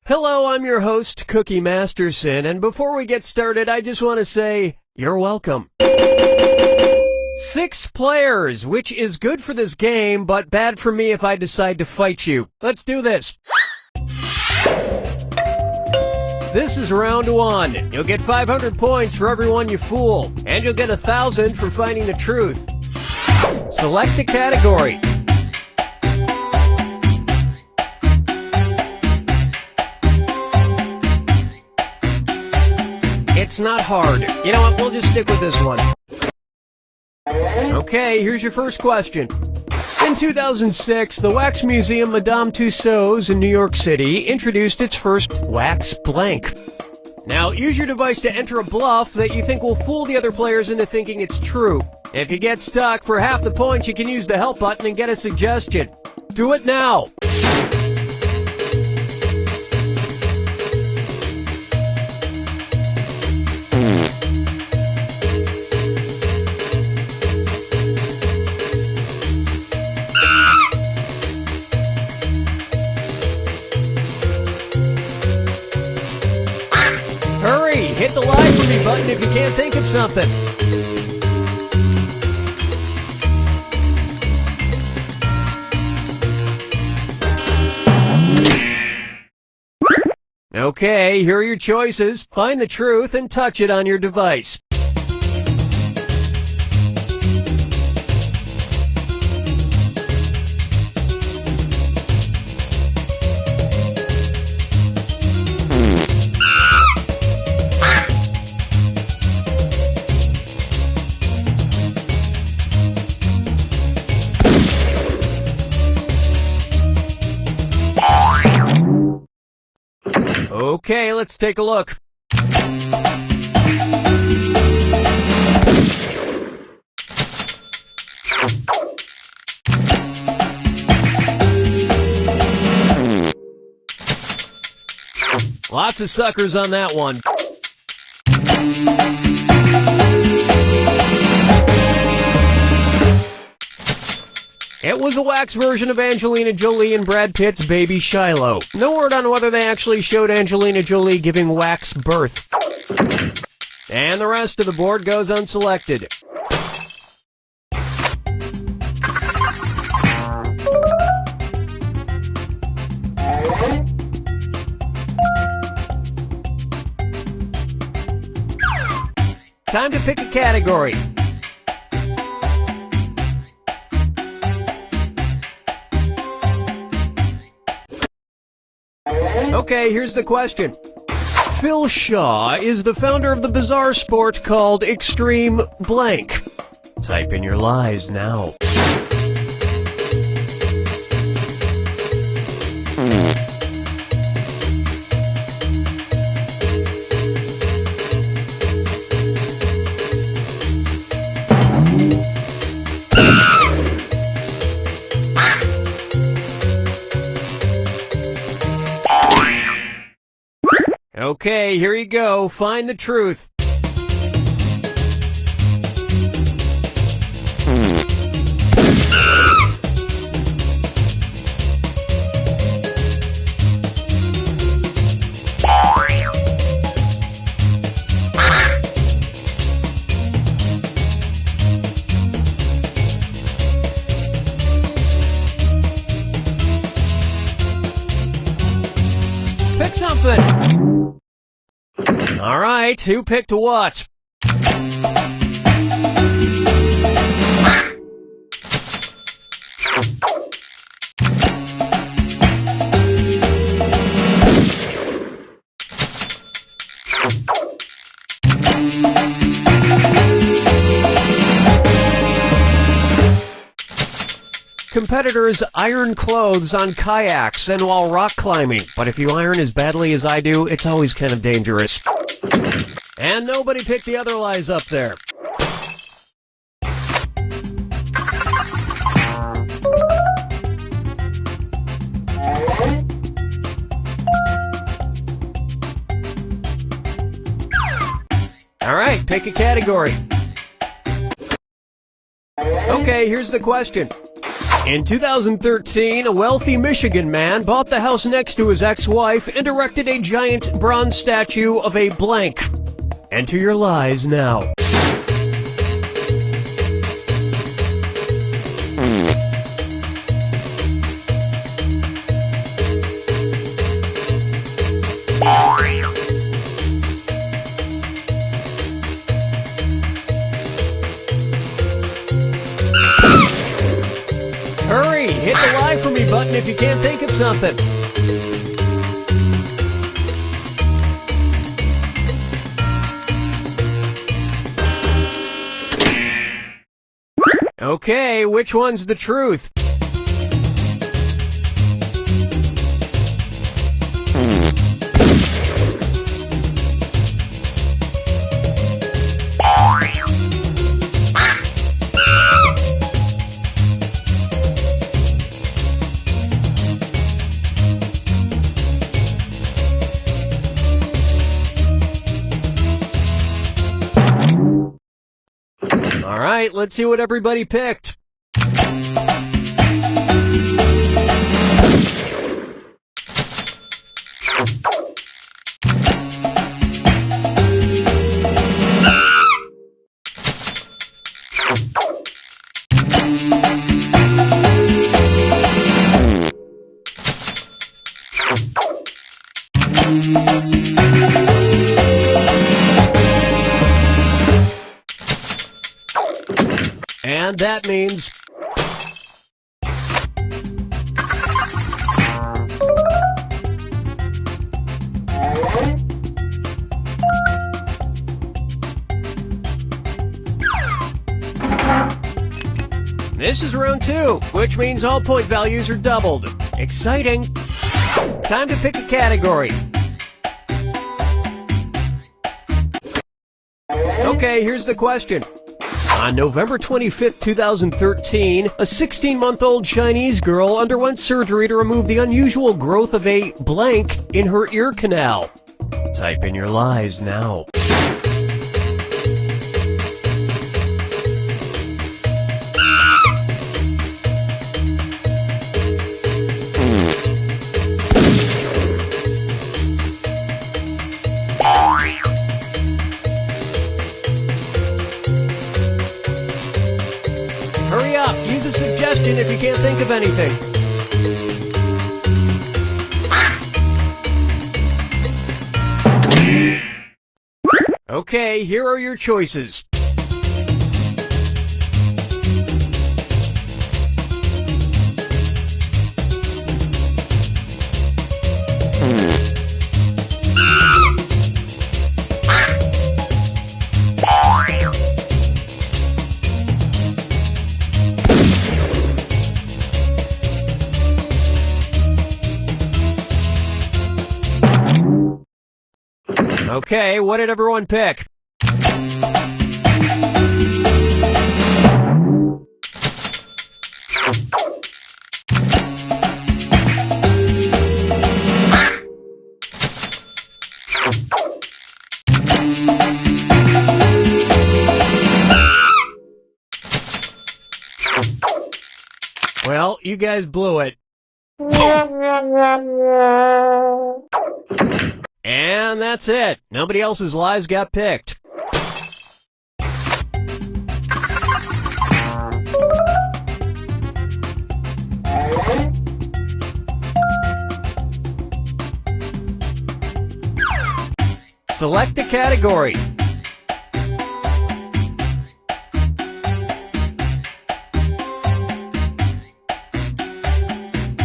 Hello, I'm your host, Cookie Masterson, and before we get started, I just want to say, you're welcome. 6 players, which is good for this game, but bad for me if I decide to fight you. Let's do this. This is round 1. You'll get 500 points for everyone you fool, and you'll get 1,000 for finding the truth. Select a category. It's not hard. You know what, we'll just stick with this one. Okay, here's your first question. In 2006, the Wax Museum Madame Tussauds in New York City introduced its first wax blank. Now, use your device to enter a bluff that you think will fool the other players into thinking it's true. If you get stuck, for half the points, you can use the help button and get a suggestion. Do it now! Hurry! Hit the live for me button if you can't think of something. Okay, here are your choices. Find the truth and touch it on your device. Okay, let's take a look. Lots of suckers on that one. It was a wax version of Angelina Jolie and Brad Pitt's baby Shiloh. No word on whether they actually showed Angelina Jolie giving wax birth. And the rest of the board goes unselected. Time to pick a category. Okay, here's the question. Phil Shaw is the founder of the bizarre sport called Extreme Blank. Type in your lies now. Okay, here you go. Find the truth. Pick something. All right, who picked what? Competitors iron clothes on kayaks and while rock climbing, but if you iron as badly as I do, it's always kind of dangerous. And nobody picked the other lies up there. All right, pick a category. Okay, here's the question. In 2013, a wealthy Michigan man bought the house next to his ex-wife and erected a giant bronze statue of a blank. Enter your lies now. Hurry, hit the lie for me button if you can't think of something. Okay, which one's the truth? All right, let's see what everybody picked. And that means... This is round 2, which means all point values are doubled. Exciting! Time to pick a category. Okay, here's the question. On November 25th, 2013, a 16-month-old Chinese girl underwent surgery to remove the unusual growth of a blank in her ear canal. Type in your lies now. Hurry up, use a suggestion if you can't think of anything. Okay, here are your choices. Okay, what did everyone pick? Well, you guys blew it. And that's it. Nobody else's lies got picked. Select a category.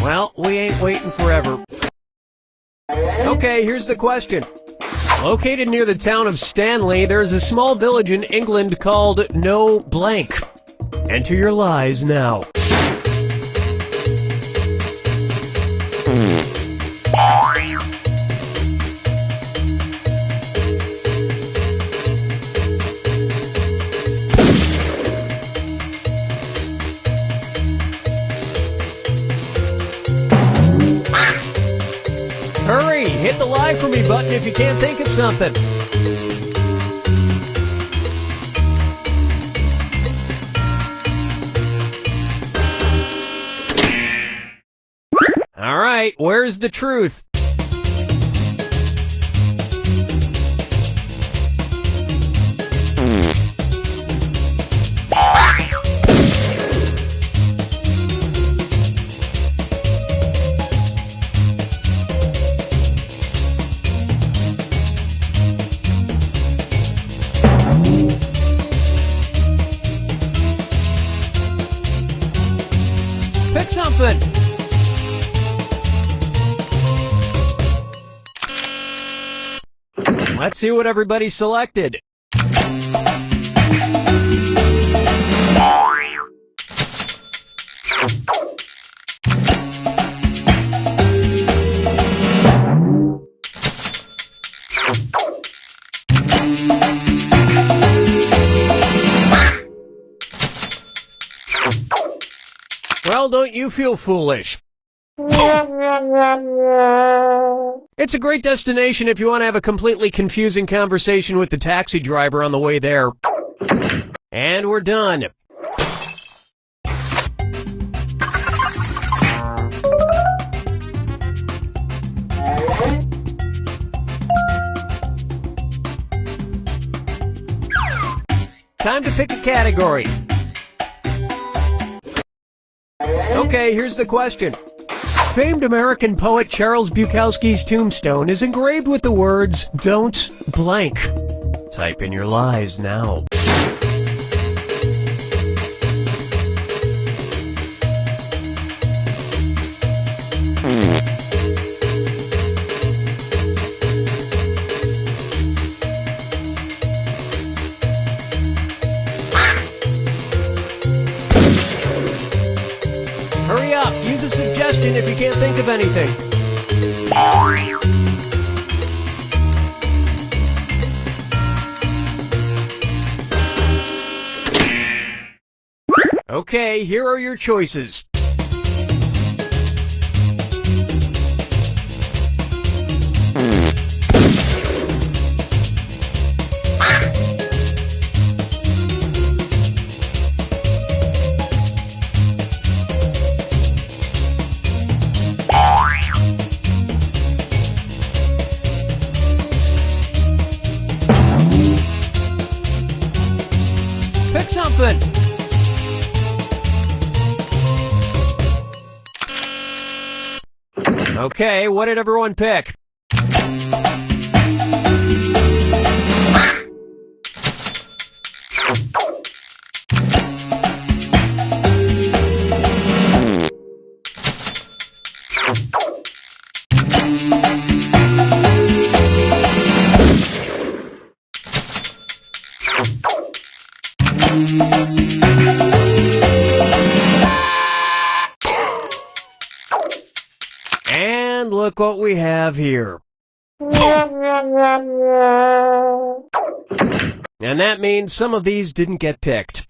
Well, we ain't waiting forever. Okay, here's the question. Located near the town of Stanley, there is a small village in England called No Blank. Enter your lies now. Hurry, hit the lie for me button if you can't think of something. All right, where's the truth? Pick something. Let's see what everybody selected. Well, don't you feel foolish. It's a great destination if you want to have a completely confusing conversation with the taxi driver on the way there. And we're done. Time to pick a category. Okay, here's the question. Famed American poet Charles Bukowski's tombstone is engraved with the words, "Don't blank." Type in your lies now. Hurry up, use a suggestion if you can't think of anything. Okay, here are your choices. Pick something. Okay, what did everyone pick? And look what we have here. And that means some of these didn't get picked.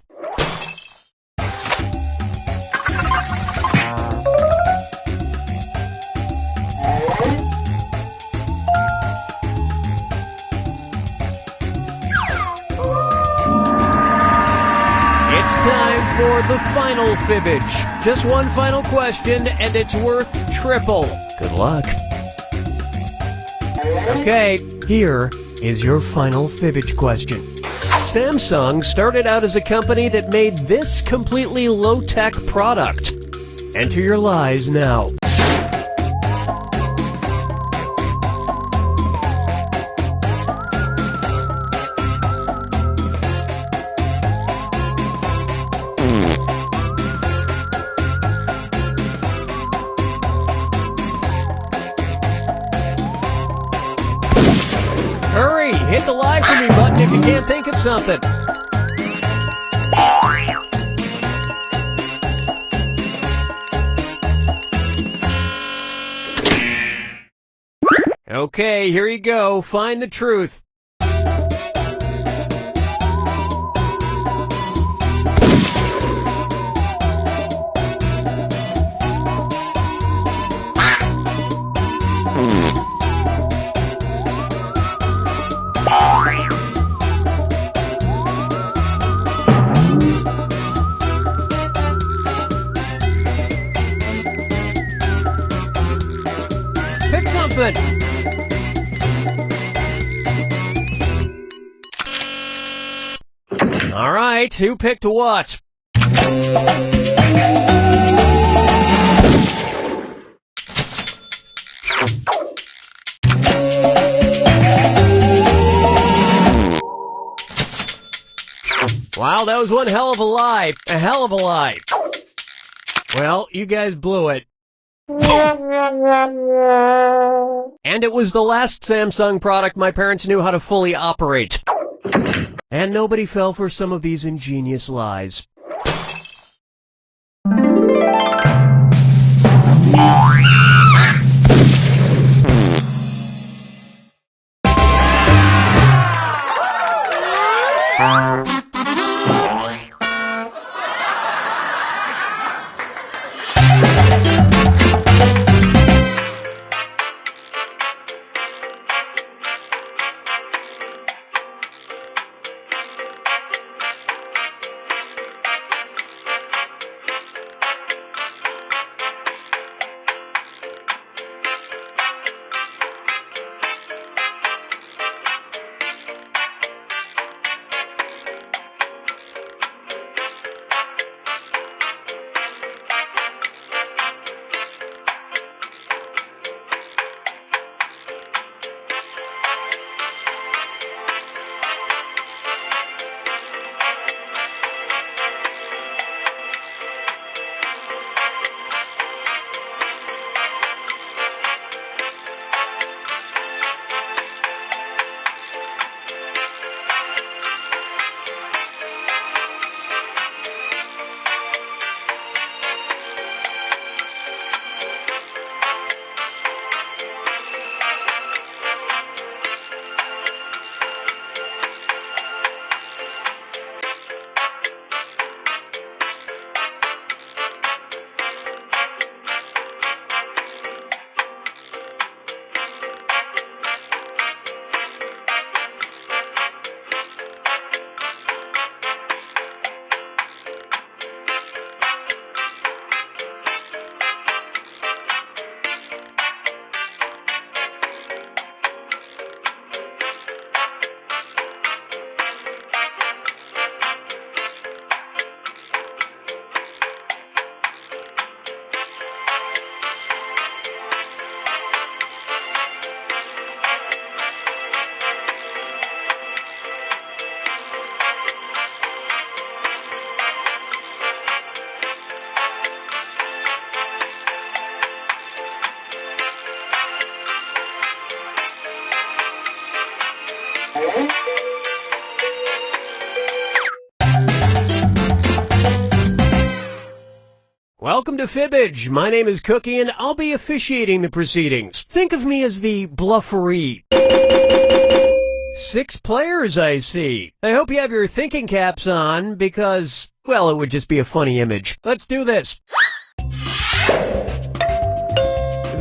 It's time for the final fibbage. Just one final question, and it's worth triple. Good luck. Okay, here is your final fibbage question. Samsung started out as a company that made this completely low-tech product. Enter your lies now. Hurry, hit the lie for me button if you can't think of something. Okay, here you go. Find the truth. Pick something. All right, who picked what? Wow, that was one hell of a lie. A hell of a lie. Well, you guys blew it. And it was the last Samsung product my parents knew how to fully operate. And nobody fell for some of these ingenious lies. Welcome to Fibbage. My name is Cookie, and I'll be officiating the proceedings. Think of me as the blufferee. 6 players, I see. I hope you have your thinking caps on, because, well, it would just be a funny image. Let's do this.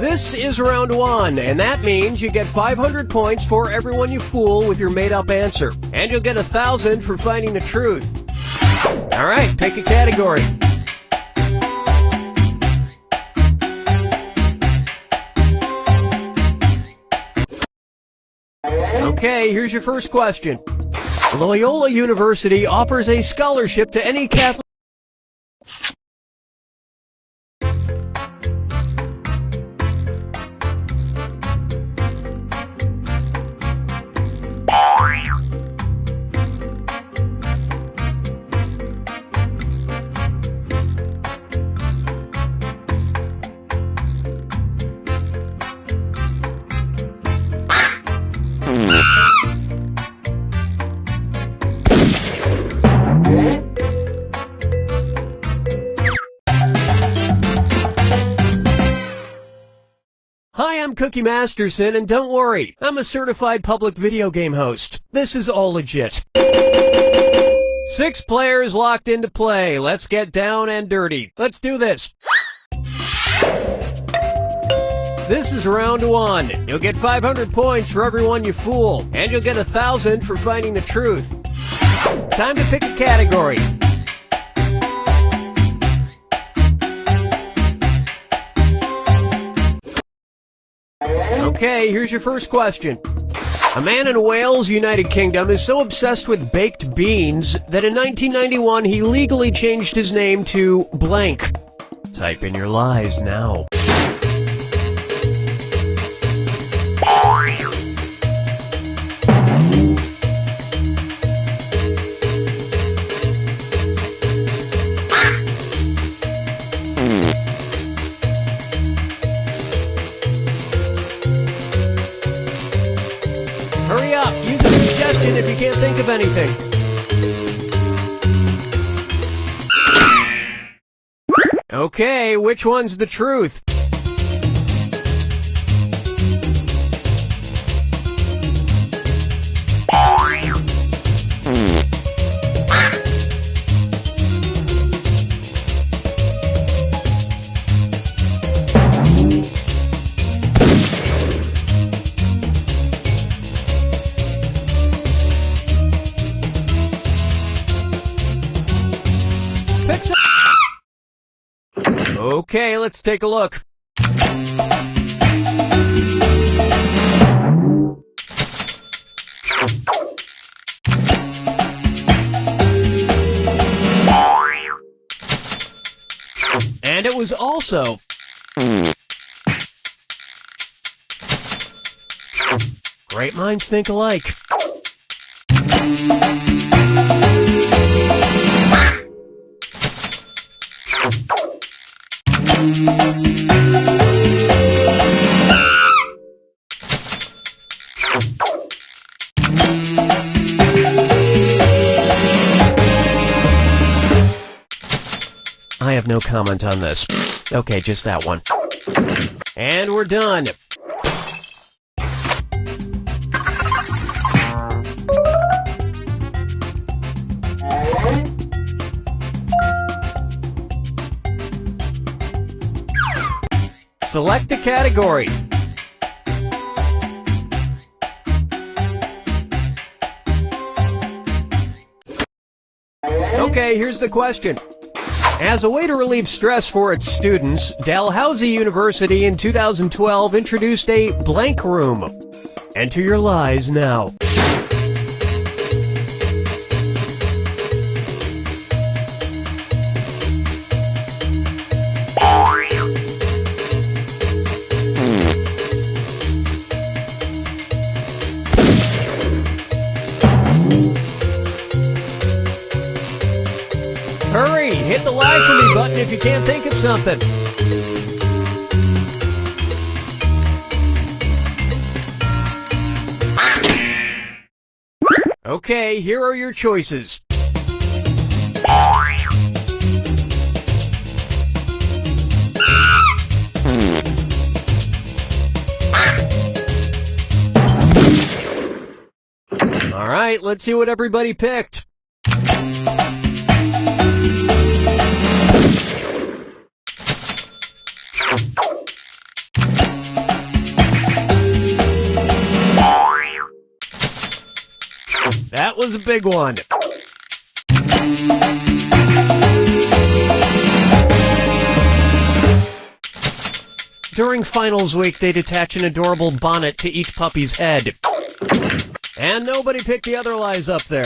This is round 1, and that means you get 500 points for everyone you fool with your made-up answer. And you'll get 1,000 for finding the truth. All right, pick a category. Okay, here's your first question. Loyola University offers a scholarship to any Catholic... Hi, I'm Cookie Masterson, and don't worry, I'm a certified public video game host. This is all legit. 6 players locked into play. Let's get down and dirty. Let's do this. This is round 1. You'll get 500 points for everyone you fool, and you'll get 1,000 for finding the truth. Time to pick a category. Okay, here's your first question. A man in Wales, United Kingdom, is so obsessed with baked beans that in 1991 he legally changed his name to blank. Type in your lies now. Hurry up, use a suggestion if you can't think of anything. Okay, which one's the truth? Okay, let's take a look. And it was also... Great minds think alike. I have no comment on this. Okay, just that one. And we're done. Select a category. Okay, here's the question. As a way to relieve stress for its students, Dalhousie University in 2012 introduced a blank room. Enter your lies now. Hurry! Hit the lie for me button if you can't think of something. Okay, here are your choices. right, let's see what everybody picked. That was a big one. During finals week, they'd attach an adorable bonnet to each puppy's head. And nobody picked the other lies up there.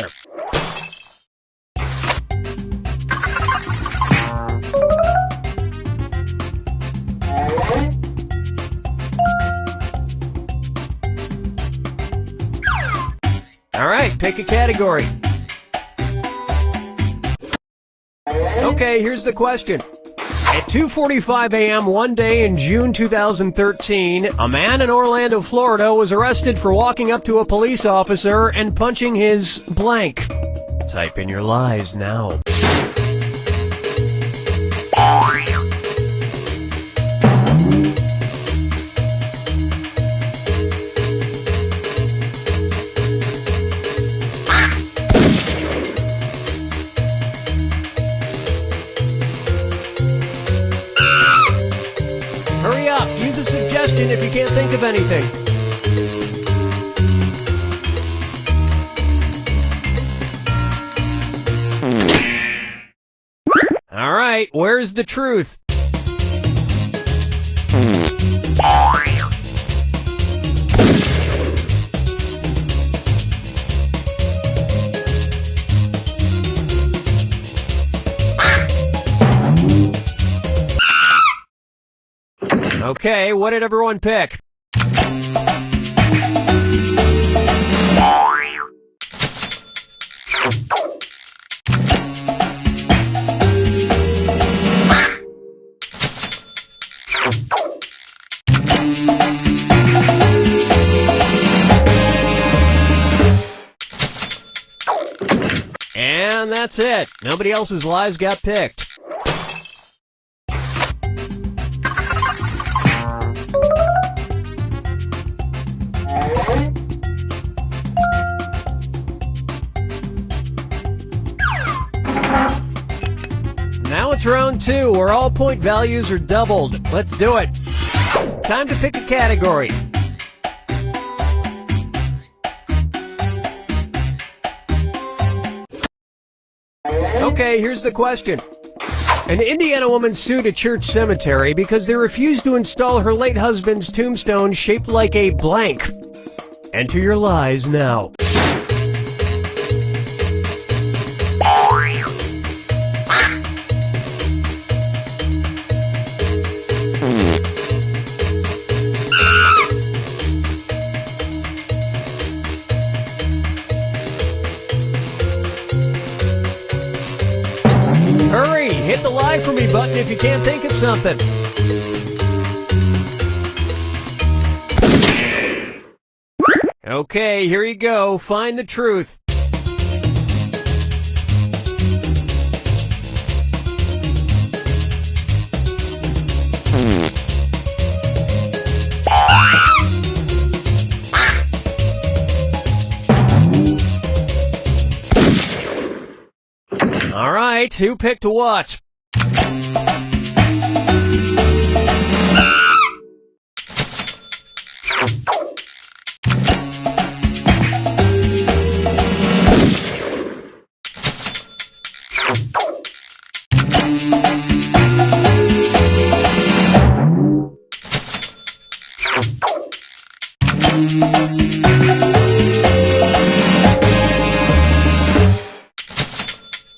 All right, pick a category. Okay, here's the question. At 2:45 a.m. one day in June 2013, a man in Orlando, Florida was arrested for walking up to a police officer and punching his blank. Type in your lies now. Hurry up, use a suggestion if you can't think of anything. All right, where's the truth? Okay, what did everyone pick? And that's it. Nobody else's lies got picked. Now it's round two, where all point values are doubled. Let's do it. Time to pick a category. Okay, here's the question. An Indiana woman sued a church cemetery because they refused to install her late husband's tombstone shaped like a blank. Enter your lies now. Hurry! Hit the lie for me button if you can't think of something. Okay, here you go. Find the truth. All right, who picked what?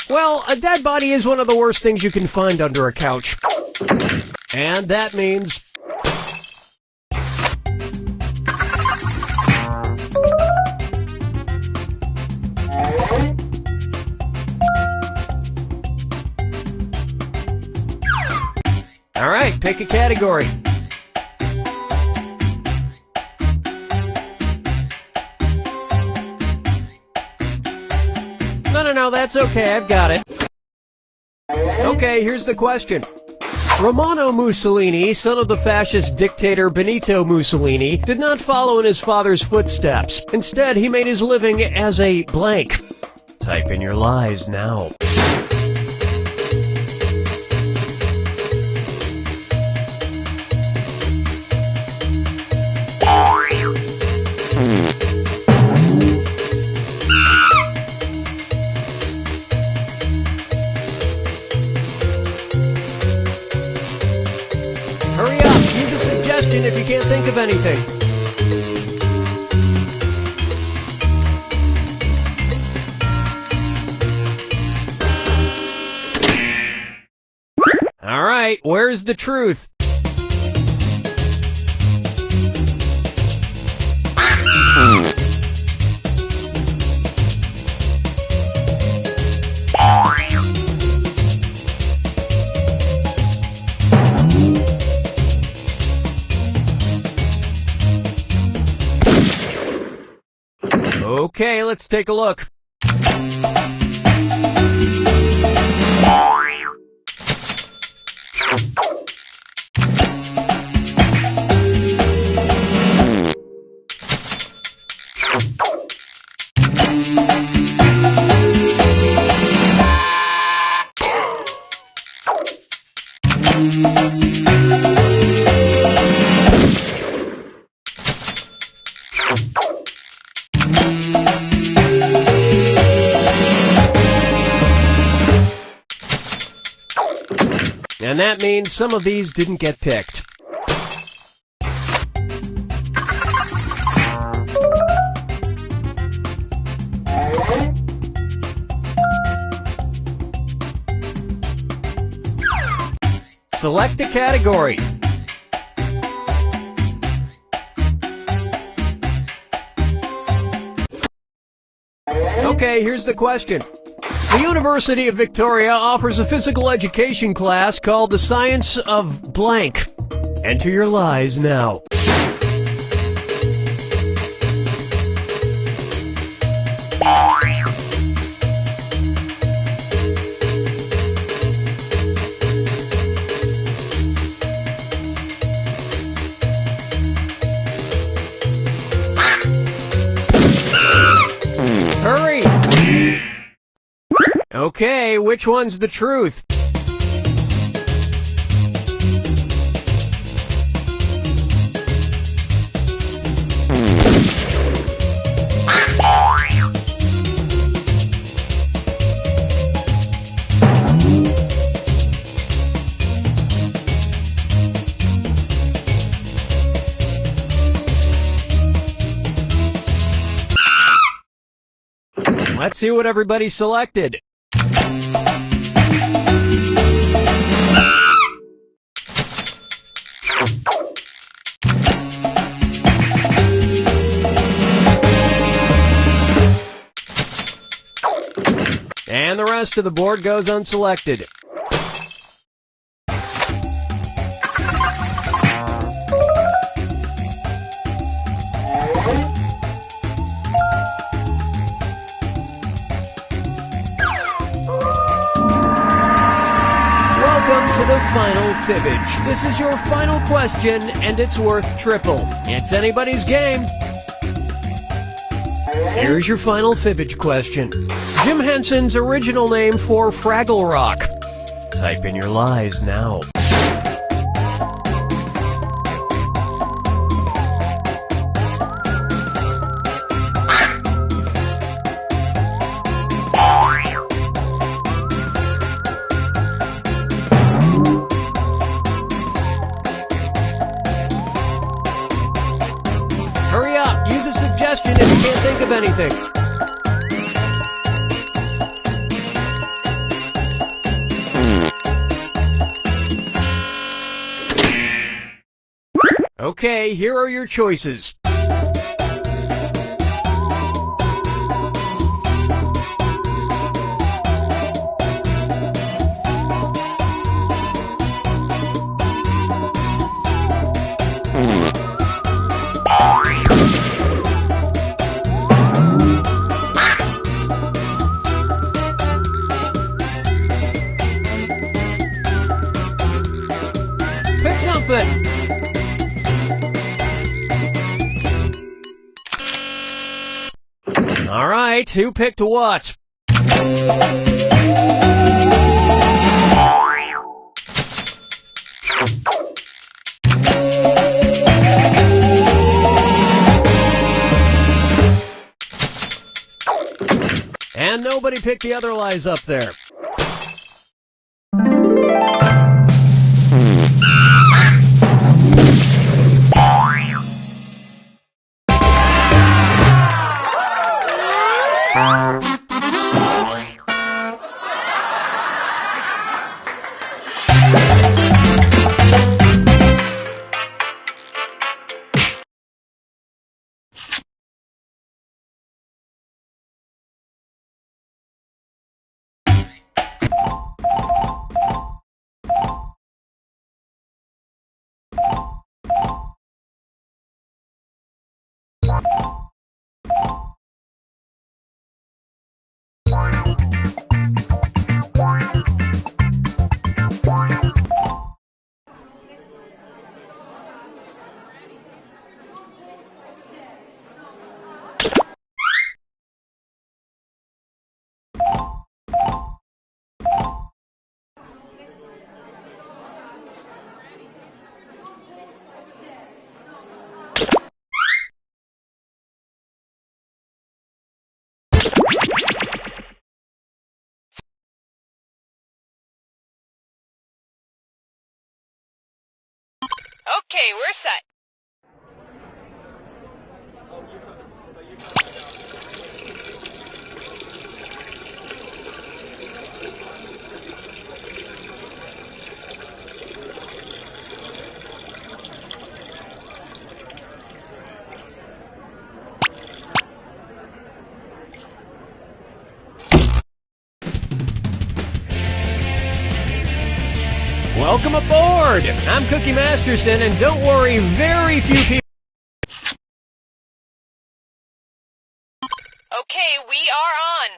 Well, a dead body is one of the worst things you can find under a couch. And that means... All right, pick a category. No, that's okay, I've got it. Okay, here's the question. Romano Mussolini, son of the fascist dictator Benito Mussolini, did not follow in his father's footsteps. Instead, he made his living as a blank. Type in your lies now. Hurry up! Use a suggestion if you can't think of anything. Alright, where's the truth? Okay, let's take a look. And that means some of these didn't get picked. Select a category. Okay, here's the question. The University of Victoria offers a physical education class called The Science of Blank. Enter your lies now. Hurry! Okay, which one's the truth? Let's see what everybody selected. And the rest of the board goes unselected. Welcome to the final fibbage. This is your final question, and it's worth triple. It's anybody's game. Here's your final fibbage question. Jim Henson's original name for Fraggle Rock. Type in your lies now. Hurry up! Use a suggestion if you can't think of anything. Okay, here are your choices. something. All right, who picked what? And nobody picked the other lies up there. Okay, we're set. Welcome aboard! I'm Cookie Masterson, and don't worry, very few people... Okay, we are on.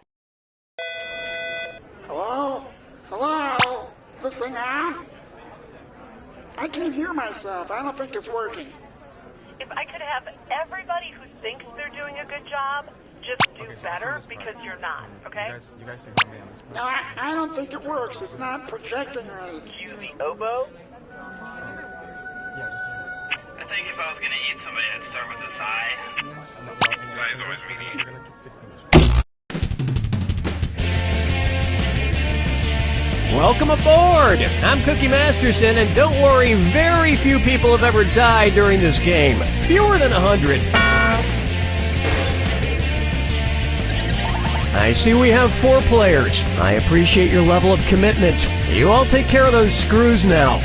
Hello? Hello? Is this thing on? I can't hear myself. I don't think it's working. If I could have everybody who thinks they're doing a good job just do better, because you're not, okay? You guys say one day on this part. No, I don't think it works. It's not projecting right. Cue the oboe. Yeah, just I think if I was gonna eat somebody, I'd start with a thigh. Thigh's always meaty. we're gonna stick to this. Welcome aboard! I'm Cookie Masterson, and don't worry, very few people have ever died during this game. Fewer than 100. I see we have 4 players. I appreciate your level of commitment. You all take care of those screws now.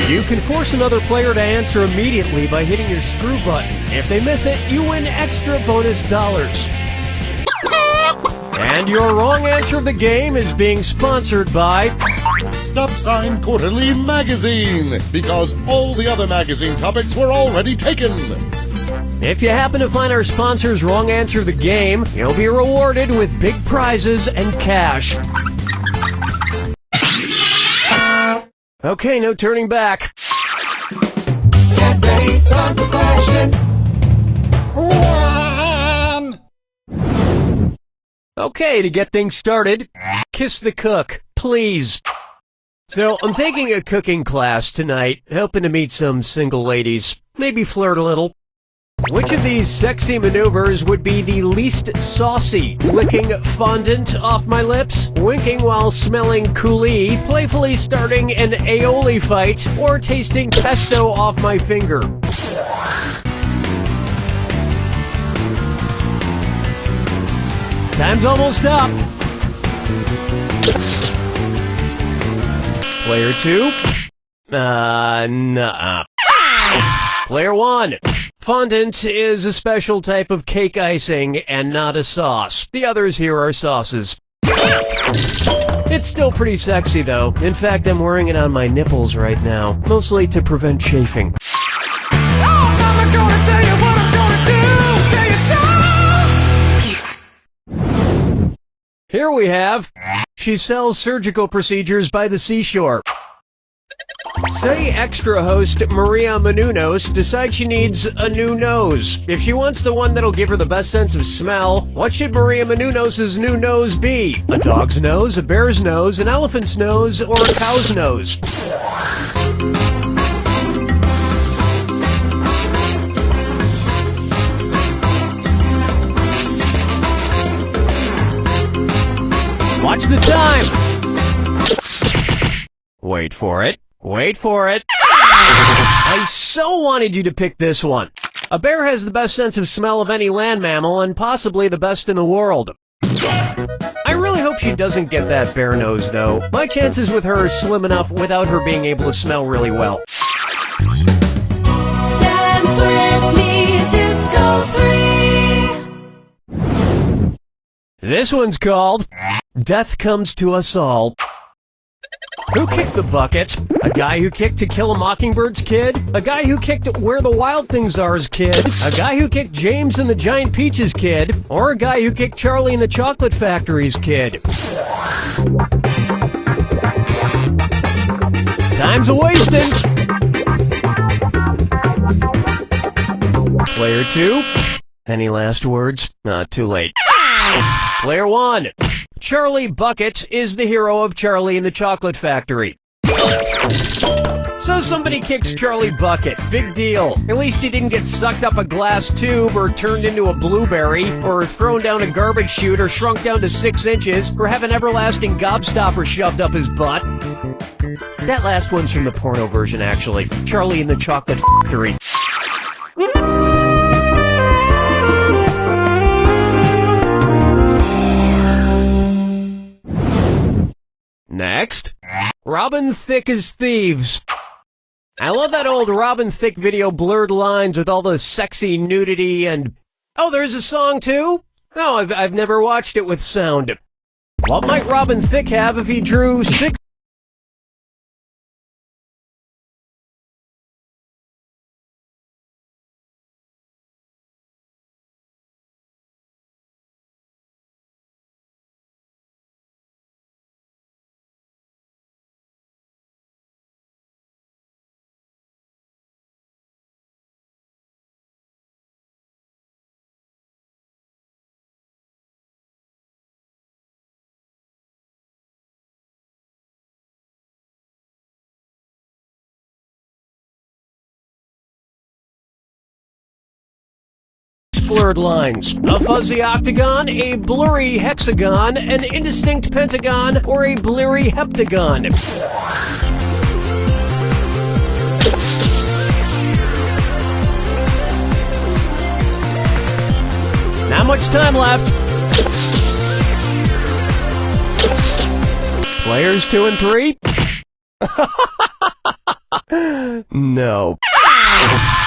You can force another player to answer immediately by hitting your screw button. If they miss it, you win extra bonus dollars. And your wrong answer of the game is being sponsored by... Stop Sign Quarterly Magazine, because all the other magazine topics were already taken. If you happen to find our sponsor's wrong answer of the game, you'll be rewarded with big prizes and cash. Okay, no turning back. Get ready, time for question. 1. Okay, to get things started, kiss the cook, please. So, I'm taking a cooking class tonight, hoping to meet some single ladies, maybe flirt a little. Which of these sexy maneuvers would be the least saucy? Licking fondant off my lips, winking while smelling coulis, playfully starting an aioli fight, or tasting pesto off my finger? Time's almost up. Player 2? Nuh-uh. Player 1. Fondant is a special type of cake icing and not a sauce. The others here are sauces. It's still pretty sexy, though. In fact, I'm wearing it on my nipples right now, mostly to prevent chafing. Oh, Mama, gonna tell you what I'm gonna do! Say it so! Here we have... She sells surgical procedures by the seashore. Say extra host Maria Menounos decides she needs a new nose. If she wants the one that'll give her the best sense of smell, what should Maria Menounos' new nose be? A dog's nose, a bear's nose, an elephant's nose, or a cow's nose? Watch the time! Wait for it. Wait for it. I so wanted you to pick this one. A bear has the best sense of smell of any land mammal and possibly the best in the world. I really hope she doesn't get that bear nose, though. My chances with her are slim enough without her being able to smell really well. Dance with me, Disco 3. This one's called Death Comes to Us All. Who kicked the bucket? A guy who kicked To Kill a Mockingbird's kid? A guy who kicked Where the Wild Things Are's kid? A guy who kicked James and the Giant Peach's kid? Or a guy who kicked Charlie and the Chocolate Factory's kid? Time's a-wasting! Player 2? Any last words? Too late. Player 1. Charlie Bucket is the hero of Charlie and the Chocolate Factory. So somebody kicks Charlie Bucket. Big deal. At least he didn't get sucked up a glass tube or turned into a blueberry or thrown down a garbage chute or shrunk down to 6 inches or have an everlasting gobstopper shoved up his butt. That last one's from the porno version, actually. Charlie and the Chocolate Factory. Next, Robin Thicke as Thieves. I love that old Robin Thicke video, Blurred Lines, with all the sexy nudity and... Oh, there's a song too? No, I've never watched it with sound. What might Robin Thicke have if he drew 6... Blurred lines. A fuzzy octagon, a blurry hexagon, an indistinct pentagon, or a blurry heptagon. Not much time left. Players 2 and 3? No.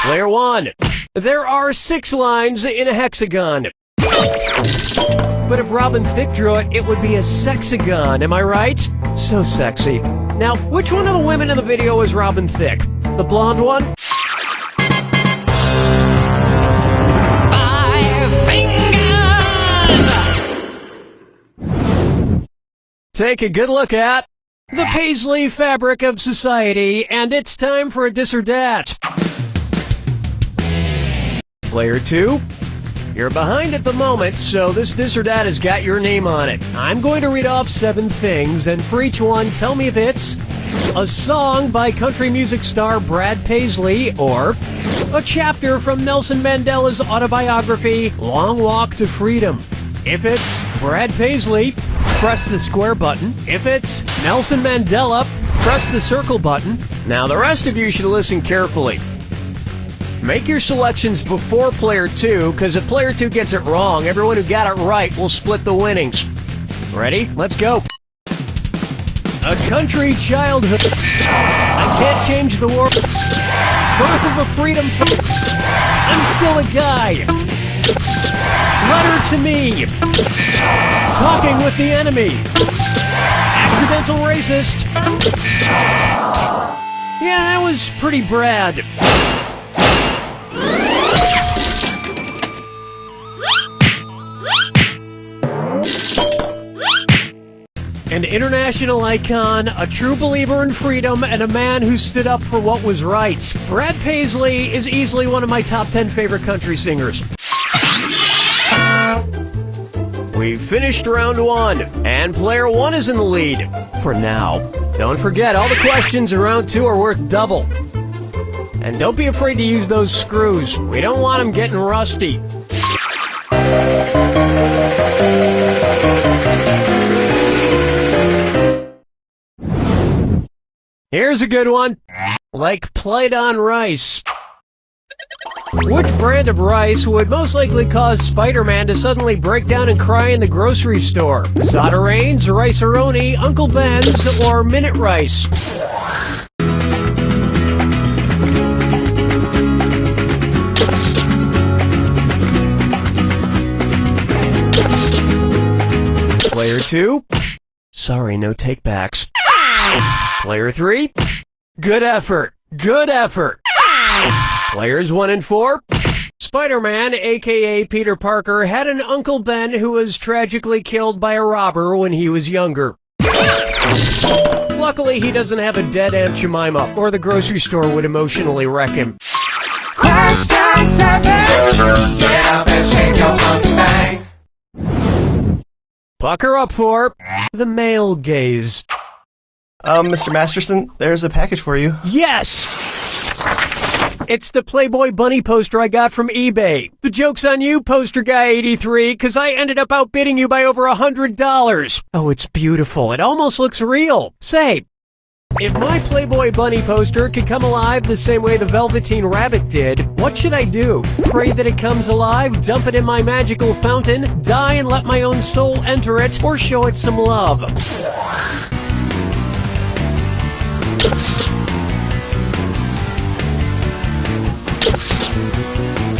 Player 1. There are 6 lines in a hexagon. But if Robin Thicke drew it, it would be a sexagon, am I right? So sexy. Now, which one of the women in the video is Robin Thicke? The blonde one? 5 fingers! Take a good look at the paisley fabric of society, and it's time for a dis or dat. Player 2, you're behind at the moment, so this dis or dat has got your name on it. I'm going to read off 7 things, and for each one, tell me if it's a song by country music star Brad Paisley, or a chapter from Nelson Mandela's autobiography, Long Walk to Freedom. If it's Brad Paisley, press the square button. If it's Nelson Mandela, press the circle button. Now, the rest of you should listen carefully. Make your selections before Player 2, because if Player 2 gets it wrong, everyone who got it right will split the winnings. Ready? Let's go. A country childhood. I can't change the world. Birth of a freedom. I'm still a guy. Letter to me. Talking with the enemy. Accidental racist. Yeah, that was pretty Brad. An international icon, a true believer in freedom, and a man who stood up for what was right. Brad Paisley is easily one of my top 10 favorite country singers. We finished round 1, and player 1 is in the lead. For now. Don't forget, all the questions in round 2 are worth double. And don't be afraid to use those screws. We don't want them getting rusty. Here's a good one. Like plate-on rice. Which brand of rice would most likely cause Spider-Man to suddenly break down and cry in the grocery store? Soderains, Rice-A-Roni, Uncle Ben's, or Minute Rice? Player 2? Sorry, no takebacks. Player 3? Good effort. Good effort. Players 1 and 4? Spider-Man, aka Peter Parker, had an Uncle Ben who was tragically killed by a robber when he was younger. Luckily, he doesn't have a dead Aunt Jemima, or the grocery store would emotionally wreck him. Question 7. Get up and shake your monkey bang. Pucker up for the male gaze. Mr. Masterson, there's a package for you. Yes! It's the Playboy Bunny poster I got from eBay. The joke's on you, Poster Guy 83, because I ended up outbidding you by over $100. Oh, it's beautiful. It almost looks real. Say, if my Playboy Bunny poster could come alive the same way the Velveteen Rabbit did, what should I do? Pray that it comes alive, dump it in my magical fountain, die and let my own soul enter it, or show it some love?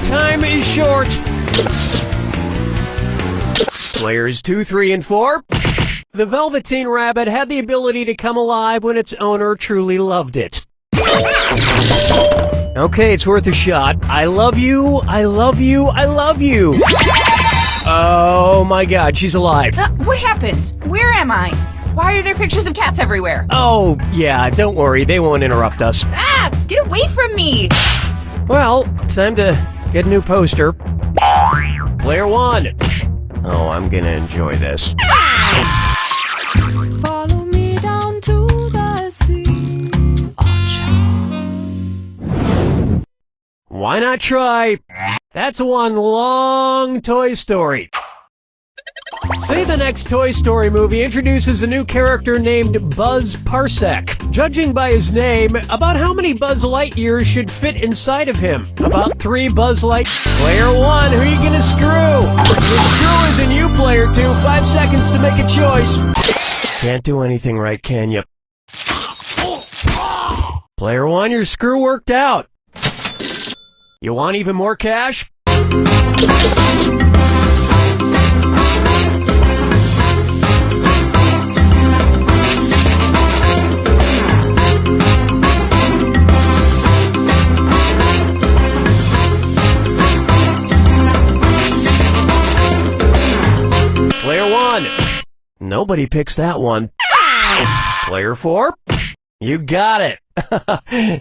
Time is short. Players 2, 3, and 4. The Velveteen Rabbit had the ability to come alive when its owner truly loved it. Okay, it's worth a shot. I love you, I love you, I love you. Oh my god, she's alive. What happened? Where am I? Why are there pictures of cats everywhere? Oh, yeah, don't worry, they won't interrupt us. Ah! Get away from me! Well, time to get a new poster. Player 1. Oh, I'm gonna enjoy this. Follow me down to the sea. Why not try? That's one long Toy Story. Say the next Toy Story movie introduces a new character named Buzz Parsec. Judging by his name, about how many Buzz Lightyears should fit inside of him? About 3 Buzz Light. Player 1, who are you gonna screw? The screw is in you, Player 2. 5 seconds to make a choice. Can't do anything right, can you? Player 1, your screw worked out. You want even more cash? Player 1. Nobody picks that one. Player 4. You got it.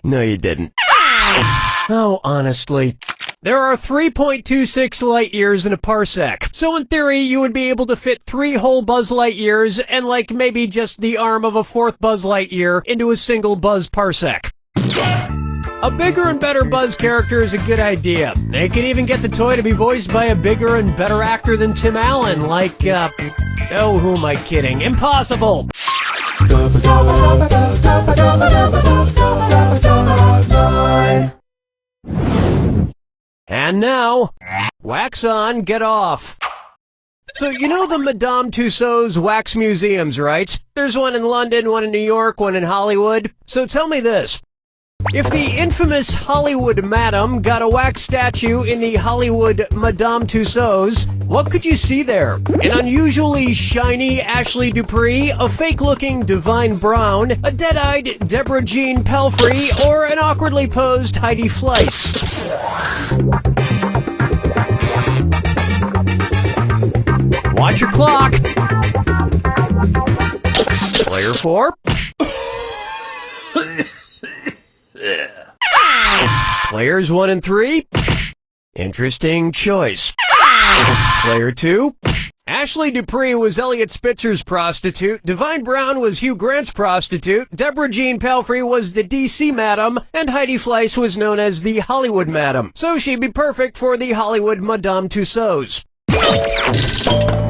No, you didn't. Oh, honestly. There are 3.26 light years in a parsec. So in theory, you would be able to fit 3 whole Buzz Lightyears and like maybe just the arm of a 4th Buzz Lightyear into a single Buzz parsec. A bigger and better Buzz character is a good idea. They can even get the toy to be voiced by a bigger and better actor than Tim Allen, like, oh, who am I kidding? Impossible! And now, wax on, get off. So you know the Madame Tussauds wax museums, right? There's one in London, one in New York, one in Hollywood. So tell me this. If the infamous Hollywood Madame got a wax statue in the Hollywood Madame Tussauds, what could you see there? An unusually shiny Ashley Dupree, a fake-looking Divine Brown, a dead-eyed Deborah Jean Pelfrey, or an awkwardly posed Heidi Fleiss? Watch your clock. Player 4. Players 1 and 3. Interesting choice. Player 2. Ashley Dupree was Elliot Spitzer's prostitute, Divine Brown was Hugh Grant's prostitute, Deborah Jean Palfrey was the DC Madam, and Heidi Fleiss was known as the Hollywood Madam. So she'd be perfect for the Hollywood Madame Tussauds.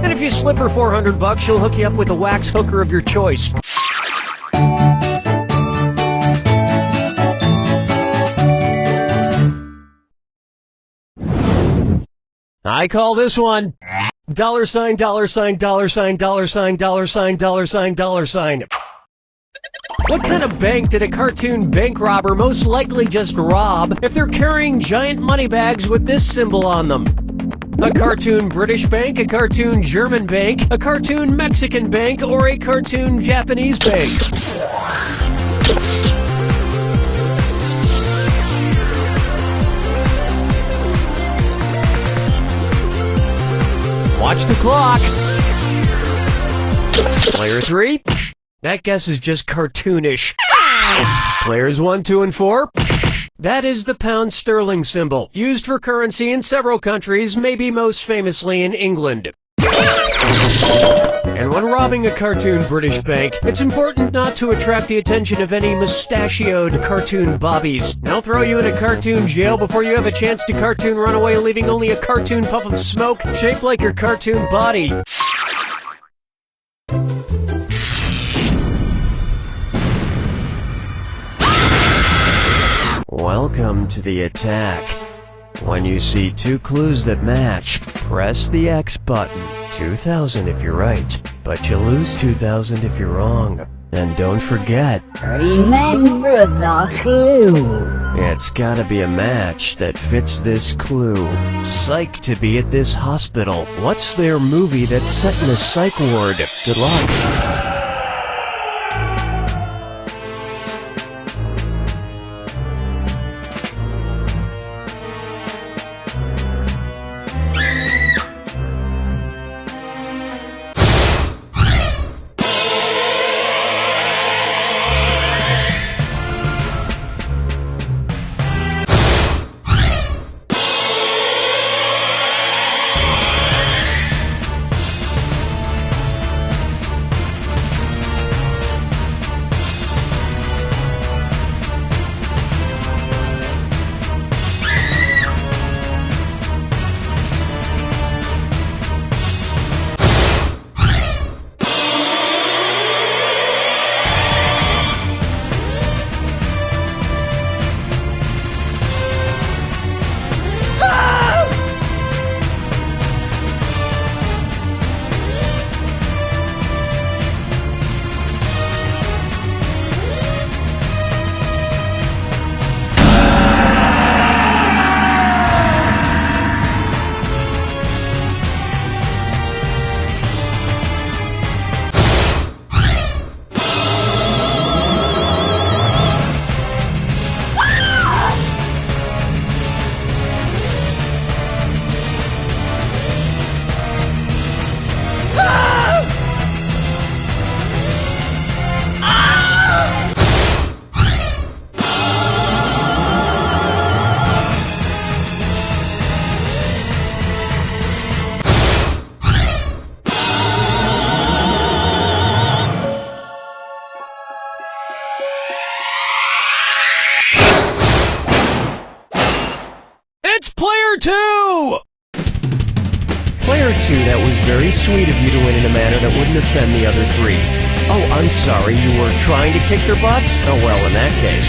And if you slip her $400, she'll hook you up with a wax hooker of your choice. I call this one $, $, $, $, $, $, $, $. What kind of bank did a cartoon bank robber most likely just rob if they're carrying giant money bags with this symbol on them? A cartoon British bank, a cartoon German bank, a cartoon Mexican bank, or a cartoon Japanese bank? Watch the clock. Player 3. That guess is just cartoonish. Players 1, 2, and 4. That is the pound sterling symbol, used for currency in several countries, maybe most famously in England. And when robbing a cartoon British bank, it's important not to attract the attention of any mustachioed cartoon bobbies. They'll throw you in a cartoon jail before you have a chance to cartoon run away, leaving only a cartoon puff of smoke shaped like your cartoon body. Welcome to the attack. When you see two clues that match, press the X button. 2,000 if you're right, but you lose 2,000 if you're wrong. And don't forget, remember the clue. It's gotta be a match that fits this clue. Psych to be at this hospital. What's their movie that's set in a psych ward? Good luck. Player 2, that was very sweet of you to win in a manner that wouldn't offend the other three. Oh, I'm sorry, you were trying to kick their butts? Oh well, in that case,